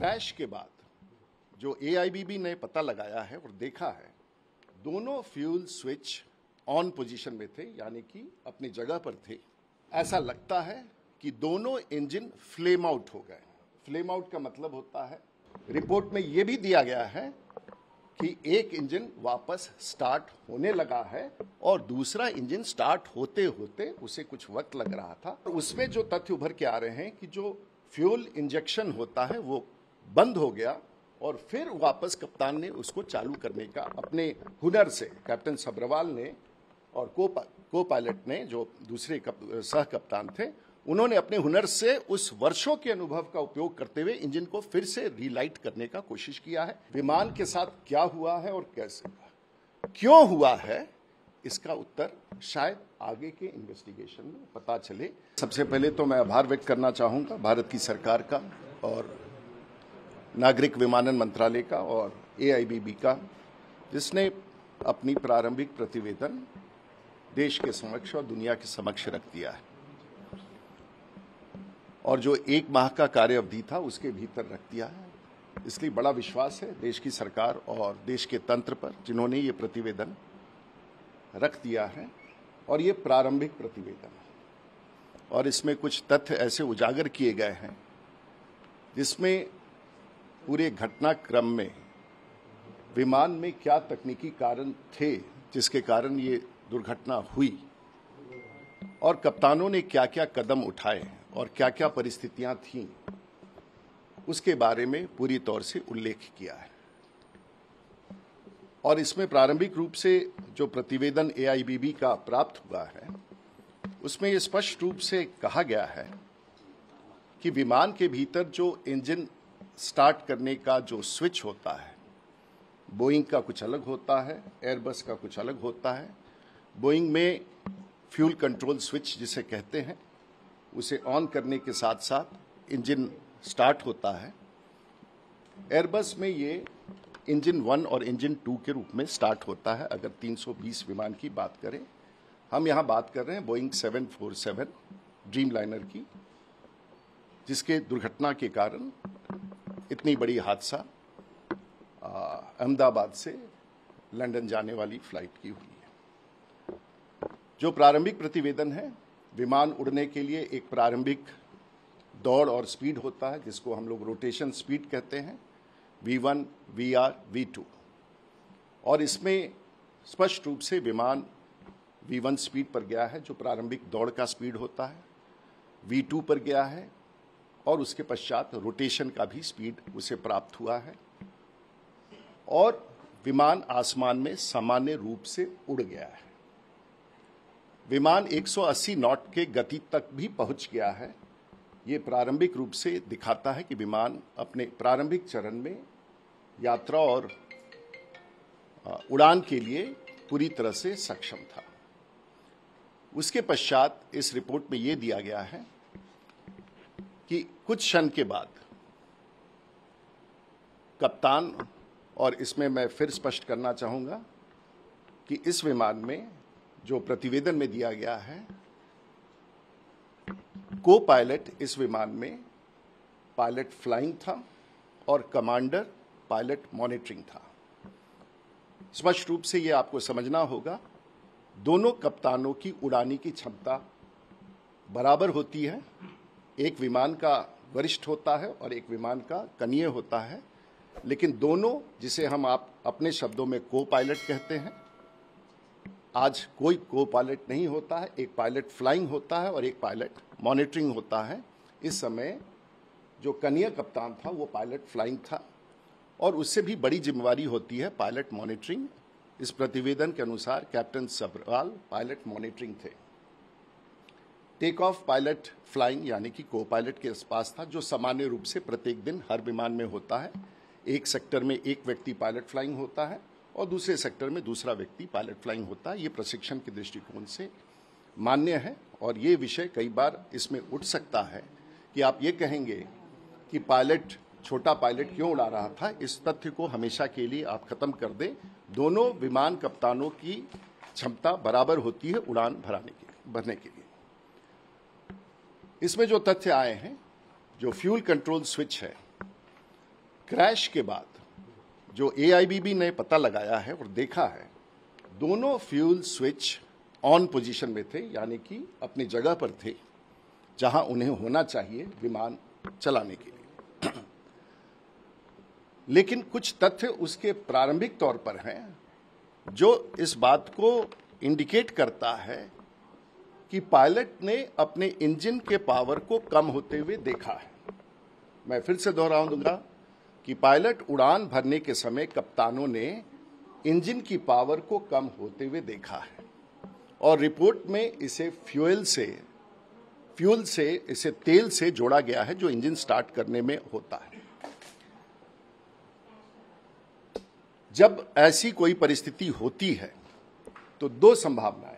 Crash के बाद जो AIBB ने पता लगाया है और देखा है, दोनों फ्यूल स्विच ऑन पोजीशन में थे, यानी कि अपनी जगह पर थे। ऐसा लगता है कि दोनों इंजन फ्लेम आउट हो गए। फ्लेम आउट का मतलब होता है, रिपोर्ट में यह भी दिया गया है कि एक इंजन वापस स्टार्ट होने लगा है और दूसरा इंजन स्टार्ट होते होते उसे कुछ वक्त लग रहा था। उसमें जो तथ्य उभर के आ रहे हैं कि जो फ्यूल इंजेक्शन होता है वो बंद हो गया और फिर वापस कप्तान ने उसको चालू करने का अपने हुनर से, कैप्टन सब्रवाल ने और को पायलट ने, जो दूसरे सह कप्तान थे, उन्होंने अपने हुनर से उस वर्षों के अनुभव का उपयोग करते हुए इंजन को फिर से रीलाइट करने का कोशिश किया है। विमान के साथ क्या हुआ है और कैसे हुआ, क्यों हुआ है, इसका उत्तर शायद आगे के इन्वेस्टिगेशन में पता चले। सबसे पहले तो मैं आभार व्यक्त करना चाहूंगा भारत की सरकार का और नागरिक विमानन मंत्रालय का और AIBB का, जिसने अपनी प्रारंभिक प्रतिवेदन देश के समक्ष और दुनिया के समक्ष रख दिया है और जो 1 माह का कार्य अवधि था उसके भीतर रख दिया है। इसलिए बड़ा विश्वास है देश की सरकार और देश के तंत्र पर, जिन्होंने ये प्रतिवेदन रख दिया है। और ये प्रारंभिक प्रतिवेदन है और इसमें कुछ तथ्य ऐसे उजागर किए गए हैं जिसमें पूरे घटनाक्रम में विमान में क्या तकनीकी कारण थे जिसके कारण ये दुर्घटना हुई और कप्तानों ने क्या क्या कदम उठाए और क्या क्या परिस्थितियां थीं, उसके बारे में पूरी तौर से उल्लेख किया है। और इसमें प्रारंभिक रूप से जो प्रतिवेदन AIBB का प्राप्त हुआ है, उसमें यह स्पष्ट रूप से कहा गया है कि विमान के भीतर जो इंजन स्टार्ट करने का जो स्विच होता है, बोइंग का कुछ अलग होता है, एयरबस का कुछ अलग होता है। बोइंग में फ्यूल कंट्रोल स्विच जिसे कहते हैं, उसे ऑन करने के साथ साथ इंजन स्टार्ट होता है। एयरबस में ये इंजन 1 और इंजन 2 के रूप में स्टार्ट होता है। अगर 320 विमान की बात करें, हम यहाँ बात कर रहे हैं बोइंग 747 ड्रीम लाइनर की, जिसके दुर्घटना के कारण इतनी बड़ी हादसा अहमदाबाद से लंदन जाने वाली फ्लाइट की हुई है। जो प्रारंभिक प्रतिवेदन है, विमान उड़ने के लिए एक प्रारंभिक दौड़ और स्पीड होता है जिसको हम लोग रोटेशन स्पीड कहते हैं, V1, VR, V2। और इसमें स्पष्ट रूप से विमान V1 स्पीड पर गया है जो प्रारंभिक दौड़ का स्पीड होता है, V2 पर गया है और उसके पश्चात रोटेशन का भी स्पीड उसे प्राप्त हुआ है और विमान आसमान में सामान्य रूप से उड़ गया है। विमान 180 नॉट के गति तक भी पहुंच गया है। ये प्रारंभिक रूप से दिखाता है कि विमान अपने प्रारंभिक चरण में यात्रा और उड़ान के लिए पूरी तरह से सक्षम था। उसके पश्चात इस रिपोर्ट में यह दिया गया है कि कुछ क्षण के बाद कप्तान, और इसमें मैं फिर स्पष्ट करना चाहूंगा कि इस विमान में जो प्रतिवेदन में दिया गया है, को पायलट इस विमान में पायलट फ्लाइंग था और कमांडर पायलट मॉनिटरिंग था। स्पष्ट रूप से यह आपको समझना होगा, दोनों कप्तानों की उड़ाने की क्षमता बराबर होती है। एक विमान का वरिष्ठ होता है और एक विमान का कनीय होता है, लेकिन दोनों, जिसे हम अपने शब्दों में को पायलट कहते हैं, आज कोई को पायलट नहीं होता है। एक पायलट फ्लाइंग होता है और एक पायलट मॉनिटरिंग होता है। इस समय जो कनीय कप्तान था वो पायलट फ्लाइंग था और उससे भी बड़ी जिम्मेवारी होती है पायलट मॉनिटरिंग। इस प्रतिवेदन के अनुसार कैप्टन सब्रवाल पायलट मॉनिटरिंग थे। टेक ऑफ पायलट फ्लाइंग यानी कि को पायलट के पास था, जो सामान्य रूप से प्रत्येक दिन हर विमान में होता है। एक सेक्टर में एक व्यक्ति पायलट फ्लाइंग होता है और दूसरे सेक्टर में दूसरा व्यक्ति पायलट फ्लाइंग होता है। ये प्रशिक्षण के दृष्टिकोण से मान्य है और ये विषय कई बार इसमें उठ सकता है कि आप ये कहेंगे कि पायलट, छोटा पायलट क्यों उड़ा रहा था। इस तथ्य को हमेशा के लिए आप खत्म कर दें। दोनों विमान कप्तानों की क्षमता बराबर होती है उड़ान भरने के लिए। इसमें जो तथ्य आए हैं, जो फ्यूल कंट्रोल स्विच है क्रैश के बाद जो AIBB ने पता लगाया है और देखा है, दोनों फ्यूल स्विच ऑन पोजीशन में थे, यानी कि अपनी जगह पर थे जहां उन्हें होना चाहिए विमान चलाने के लिए। लेकिन कुछ तथ्य उसके प्रारंभिक तौर पर हैं जो इस बात को इंडिकेट करता है कि पायलट ने अपने इंजन के पावर को कम होते हुए देखा है। मैं फिर से दोहरा दूंगा कि पायलट उड़ान भरने के समय कप्तानों ने इंजन की पावर को कम होते हुए देखा है और रिपोर्ट में इसे फ्यूल से इसे तेल से जोड़ा गया है जो इंजन स्टार्ट करने में होता है। जब ऐसी कोई परिस्थिति होती है तो दो संभावनाएं,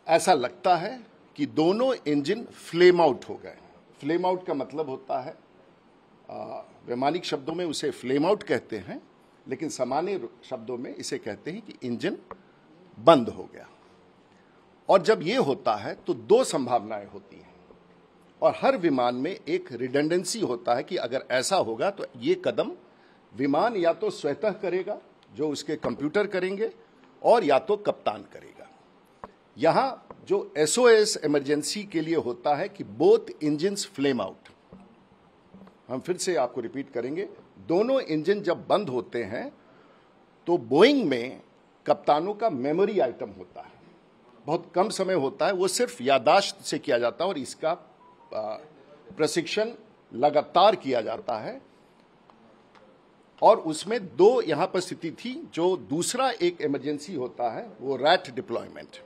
ऐसा लगता है कि दोनों इंजन फ्लेम आउट हो गए। फ्लेम आउट का मतलब होता है, वैमानिक शब्दों में उसे फ्लेम आउट कहते हैं, लेकिन सामान्य शब्दों में इसे कहते हैं कि इंजन बंद हो गया। और जब ये होता है तो दो संभावनाएं होती हैं और हर विमान में एक रिडंडेंसी होता है कि अगर ऐसा होगा तो ये कदम विमान या तो स्वतः करेगा, जो उसके कंप्यूटर करेंगे, और या तो कप्तान करेगा। यहां जो SOS इमरजेंसी के लिए होता है कि बोथ इंजन्स फ्लेम आउट। हम फिर से आपको रिपीट करेंगे, दोनों इंजन जब बंद होते हैं तो बोइंग में कप्तानों का मेमोरी आइटम होता है, बहुत कम समय होता है, वो सिर्फ याददाश्त से किया जाता है और इसका प्रशिक्षण लगातार किया जाता है। और उसमें दो यहां पर स्थिति थी। जो दूसरा एक इमरजेंसी होता है वो रैट डिप्लॉयमेंट।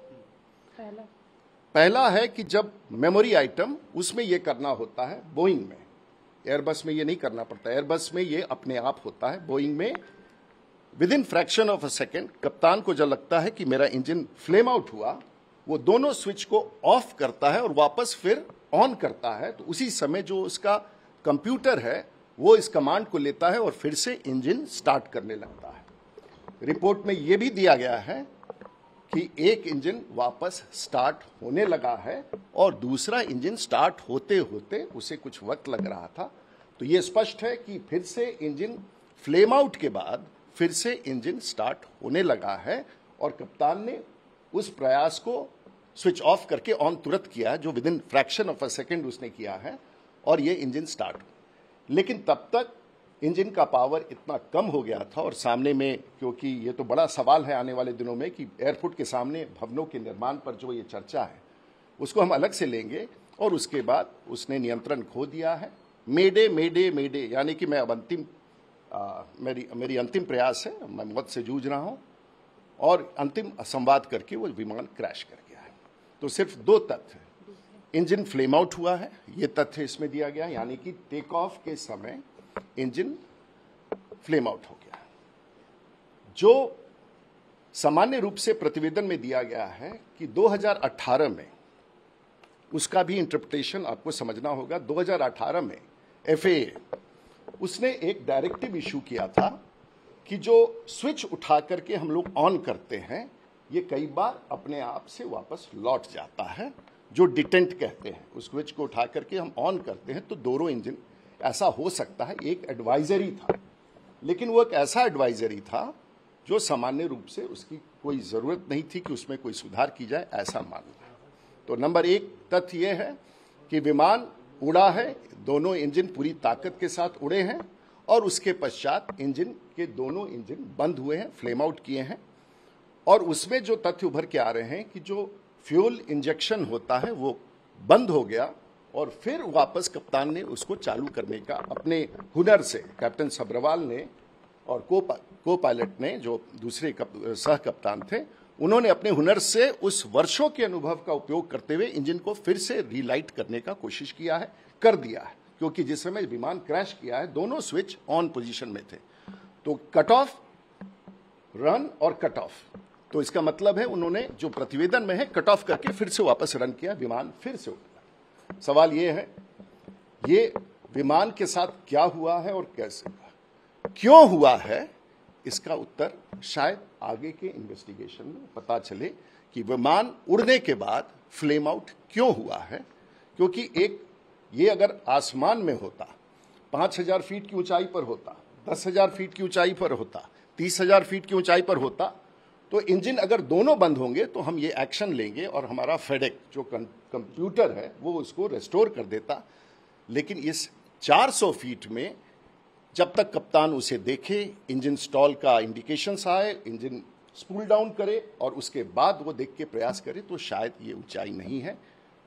पहला है कि जब मेमोरी आइटम, उसमें यह करना होता है बोइंग में, एयरबस में ये नहीं करना पड़ता। एयरबस में ये अपने आप होता है। बोइंग में with in fraction of a second कप्तान को जब लगता है कि मेरा इंजन फ्लेम आउट हुआ, वो दोनों स्विच को ऑफ करता है और वापस फिर ऑन करता है। तो उसी समय जो उसका कंप्यूटर है वो इस कमांड को लेता है और फिर से इंजन स्टार्ट करने लगता है। रिपोर्ट में यह भी दिया गया है कि एक इंजन वापस स्टार्ट होने लगा है और दूसरा इंजन स्टार्ट होते होते उसे कुछ वक्त लग रहा था। तो यह स्पष्ट है कि फिर से इंजन फ्लेम आउट के बाद फिर से इंजन स्टार्ट होने लगा है और कप्तान ने उस प्रयास को स्विच ऑफ करके ऑन तुरंत किया, जो with in fraction of a second उसने किया है, और ये इंजन स्टार्ट हुआ। लेकिन तब तक इंजन का पावर इतना कम हो गया था और सामने में, क्योंकि ये तो बड़ा सवाल है आने वाले दिनों में कि एयरपोर्ट के सामने भवनों के निर्माण पर जो ये चर्चा है उसको हम अलग से लेंगे, और उसके बाद उसने नियंत्रण खो दिया है। मेडे मेडे मेडे, यानी कि मैं अब मेरी अंतिम प्रयास है, मैं मौत से जूझ रहा हूं, और अंतिम संवाद करके वो विमान क्रैश कर गया है। तो सिर्फ दो तथ्य, इंजन फ्लेम आउट हुआ है, ये तथ्य इसमें दिया गया, यानी कि टेक ऑफ के समय इंजन फ्लेम आउट हो गया। जो सामान्य रूप से प्रतिवेदन में दिया गया है कि 2018 में, उसका भी इंटरप्रिटेशन आपको समझना होगा। 2018 में FAA उसने एक डायरेक्टिव इशू किया था कि जो स्विच उठा करके हम लोग ऑन करते हैं ये कई बार अपने आप से वापस लौट जाता है, जो डिटेंट कहते हैं। उस स्विच को उठा करके हम ऑन करते हैं तो दोनों इंजन, ऐसा हो सकता है। एक एडवाइजरी था, लेकिन वो एक ऐसा एडवाइजरी था जो सामान्य रूप से उसकी कोई जरूरत नहीं थी कि उसमें कोई सुधार की जाए, ऐसा मानना। तो नंबर एक तथ्य यह है कि विमान उड़ा है, दोनों इंजन पूरी ताकत के साथ उड़े हैं, और उसके पश्चात इंजन के दोनों इंजन बंद हुए हैं, फ्लेम आउट किए हैं। और उसमें जो तथ्य उभर के आ रहे हैं कि जो फ्यूल इंजेक्शन होता है वो बंद हो गया और फिर वापस कप्तान ने उसको चालू करने का अपने हुनर से, कैप्टन सब्रवाल ने और को पायलट ने, जो दूसरे सह कप्तान थे, उन्होंने अपने हुनर से उस वर्षों के अनुभव का उपयोग करते हुए इंजन को फिर से रीलाइट करने का कोशिश किया है, कर दिया है। क्योंकि जिस समय विमान क्रैश किया है दोनों स्विच ऑन पोजीशन में थे, तो कट ऑफ, रन और कट ऑफ। तो इसका मतलब है उन्होंने जो प्रतिवेदन में है कट ऑफ करके फिर से वापस रन किया, विमान फिर से उड़ा। सवाल ये है, ये विमान के साथ क्या हुआ है और कैसे हुआ, क्यों हुआ है, इसका उत्तर शायद आगे के इन्वेस्टिगेशन में पता चले कि विमान उड़ने के बाद फ्लेम आउट क्यों हुआ है। क्योंकि एक ये अगर आसमान में होता 5,000 फीट की ऊंचाई पर होता, 10,000 फीट की ऊंचाई पर होता, 30,000 फीट की ऊंचाई पर होता, तो इंजन अगर दोनों बंद होंगे तो हम ये एक्शन लेंगे और हमारा फेडेक जो कंप्यूटर है वो उसको रेस्टोर कर देता। लेकिन इस 400 फीट में जब तक कप्तान उसे देखे, इंजन स्टॉल का इंडिकेशंस आए, इंजन स्पूल डाउन करे और उसके बाद वो देख के प्रयास करे, तो शायद ये ऊंचाई नहीं है।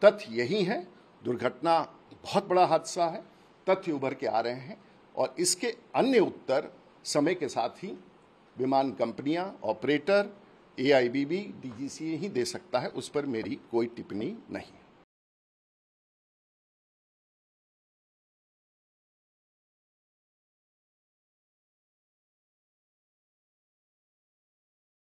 तथ्य यही है, दुर्घटना बहुत बड़ा हादसा है, तथ्य उभर के आ रहे हैं और इसके अन्य उत्तर समय के साथ ही विमान कंपनियां, ऑपरेटर, AIBB, DGCA ही दे सकता है, उस पर मेरी कोई टिप्पणी नहीं।